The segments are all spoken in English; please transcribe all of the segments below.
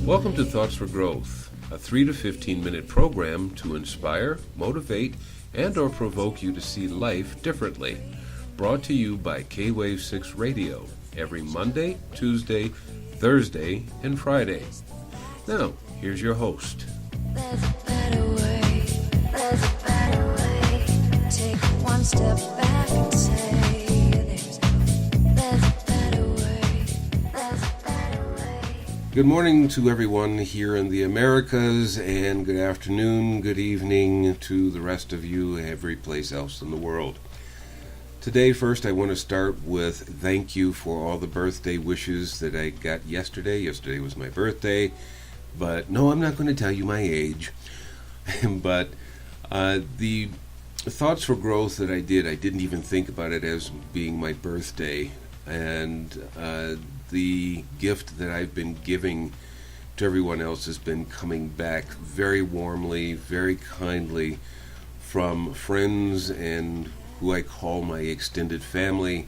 Welcome to Thoughts for Growth, a 3 to 15 minute program to inspire, motivate, and or provoke you to see life differently. Brought to you by K-Wave 6 Radio every Monday, Tuesday, Thursday, and Friday. Now, here's your host. There's a better way, there's a better way. Take one step back and say, there's a better way, there's a better way. Good morning to everyone here in the Americas, and good afternoon, good evening to the rest of you every place else in the world. Today, first, I want to start with thank you for all the birthday wishes that I got yesterday. Yesterday was my birthday, but no, I'm not going to tell you my age. But the Thoughts for Growth that I didn't even think about it as being my birthday. And the gift that I've been giving to everyone else has been coming back very warmly, very kindly from friends and who I call my extended family,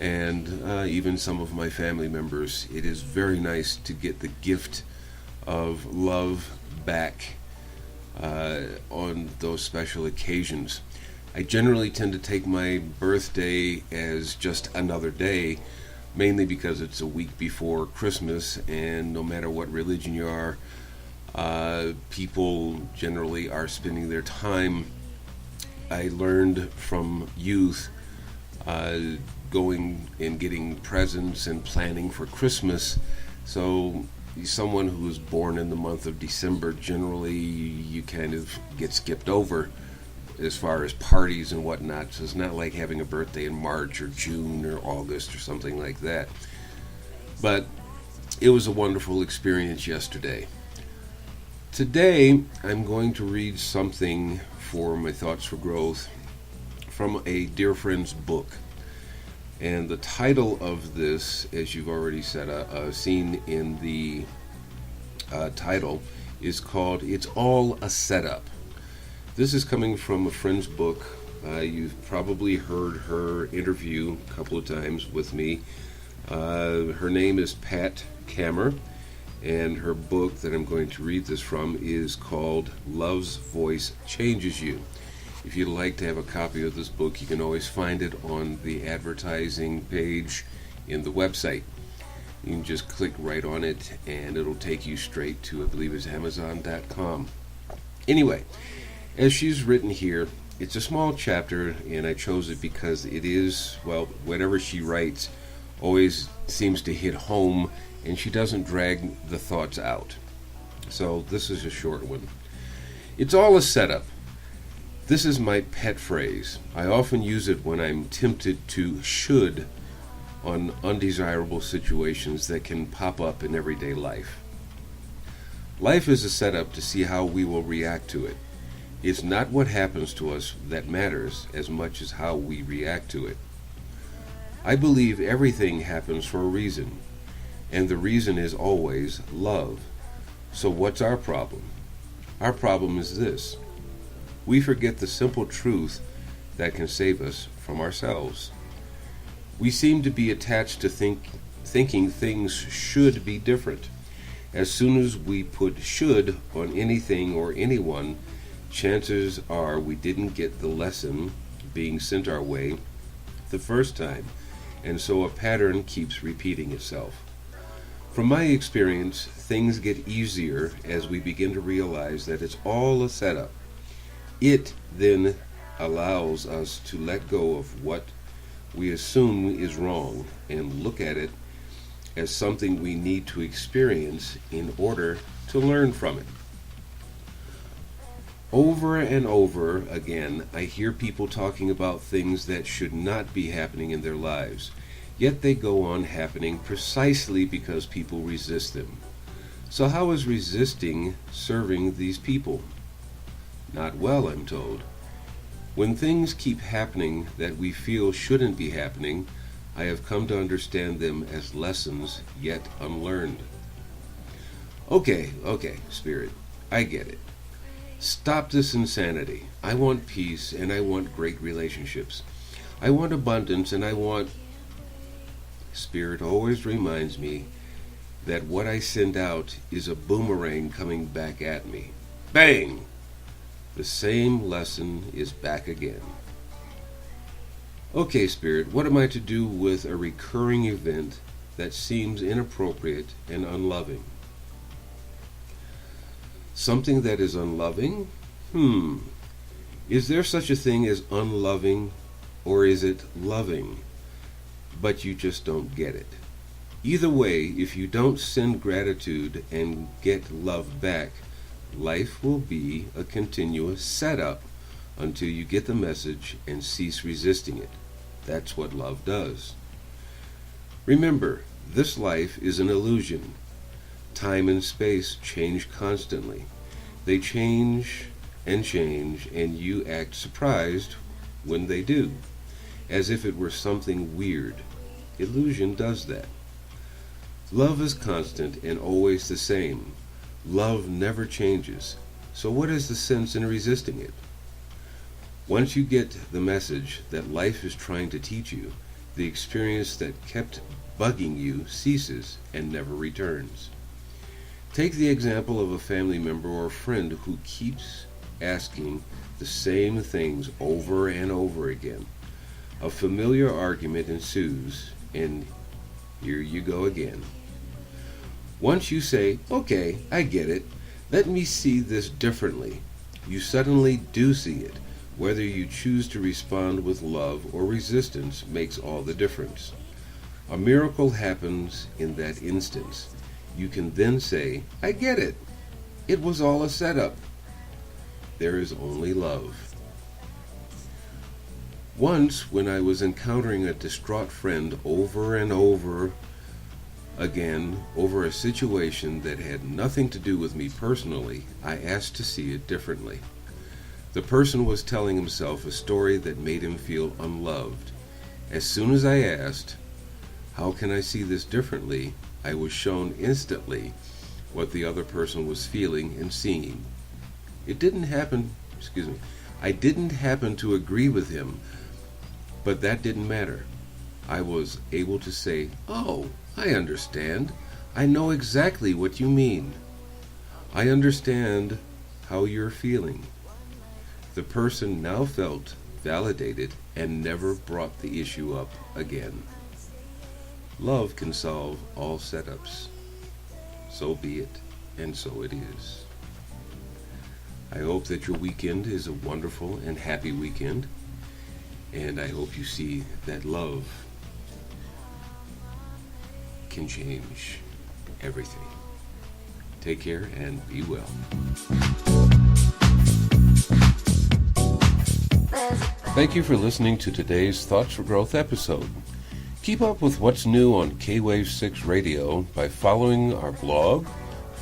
and even some of my family members. It is very nice to get the gift of love back on those special occasions. I generally tend to take my birthday as just another day, mainly because it's a week before Christmas, and no matter what religion you are, people generally are spending their time. I learned from youth going and getting presents and planning for Christmas. So someone who was born in the month of December, generally you kind of get skipped over as far as parties and whatnot. So it's not like having a birthday in March or June or August or something like that. But it was a wonderful experience yesterday. Today I'm going to read something for my Thoughts for Growth from a dear friend's book. And the title of this, as you've already seen in the title, is called It's All a Setup. This is coming from a friend's book. You've probably heard her interview a couple of times with me. Her name is Pat Kammer, and her book that I'm going to read this from is called Love's Voice Changes You. If you'd like to have a copy of this book, you can always find it on the advertising page in the website. You can just click right on it and it'll take you straight to, I believe it's Amazon.com. Anyway, as she's written here, it's a small chapter, and I chose it because it is, well, whatever she writes always seems to hit home, and she doesn't drag the thoughts out. So this is a short one. It's all a setup. This is my pet phrase. I often use it when I'm tempted to should on undesirable situations that can pop up in everyday life. Life is a setup to see how we will react to it. It's not what happens to us that matters as much as how we react to it. I believe everything happens for a reason, and the reason is always love. So what's our problem? Our problem is this. We forget the simple truth that can save us from ourselves. We seem to be attached to thinking things should be different. As soon as we put should on anything or anyone, chances are we didn't get the lesson being sent our way the first time, and so a pattern keeps repeating itself. From my experience, things get easier as we begin to realize that it's all a setup. It then allows us to let go of what we assume is wrong and look at it as something we need to experience in order to learn from it. Over and over again, I hear people talking about things that should not be happening in their lives. Yet they go on happening precisely because people resist them. So how is resisting serving these people? Not well, I'm told. When things keep happening that we feel shouldn't be happening, I have come to understand them as lessons yet unlearned. Okay, Spirit, I get it. Stop this insanity. I want peace, and I want great relationships. I want abundance, and I want... Spirit always reminds me that what I send out is a boomerang coming back at me. Bang! The same lesson is back again. Okay, Spirit, what am I to do with a recurring event that seems inappropriate and unloving? Something that is unloving? Is there such a thing as unloving, or is it loving, but you just don't get it? Either way, if you don't send gratitude and get love back, life will be a continuous setup until you get the message and cease resisting it. That's what love does. Remember, this life is an illusion. Time and space change constantly. They change, and you act surprised when they do, as if it were something weird. Illusion does that. Love is constant and always the same. Love never changes. So what is the sense in resisting it? Once you get the message that life is trying to teach you, the experience that kept bugging you ceases and never returns. Take the example of a family member or friend who keeps asking the same things over and over again. A familiar argument ensues, and here you go again. Once you say, okay, I get it, let me see this differently, you suddenly do see it. Whether you choose to respond with love or resistance makes all the difference. A miracle happens in that instance. You can then say, I get it. It was all a setup. There is only love. Once, when I was encountering a distraught friend over and over again over a situation that had nothing to do with me personally, I asked to see it differently. The person was telling himself a story that made him feel unloved. As soon as I asked, how can I see this differently, I was shown instantly what the other person was feeling and seeing. I didn't happen to agree with him, but that didn't matter. I was able to say, oh, I understand. I know exactly what you mean. I understand how you're feeling. The person now felt validated and never brought the issue up again. Love can solve all setups. So be it, and so it is. I hope that your weekend is a wonderful and happy weekend, and I hope you see that love can change everything. Take care and be well. Thank you for listening to today's Thoughts for Growth episode. Keep up with what's new on K-Wave 6 Radio by following our blog,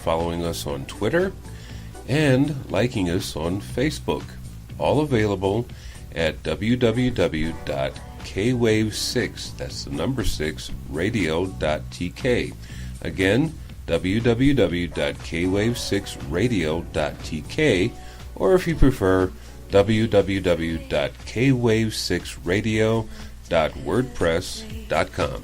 following us on Twitter, and liking us on Facebook. All available at www.kwave6, that's the number 6, radio.tk. Again, www.kwave6radio.tk, or if you prefer, www.kwave6radio.wordpress.com.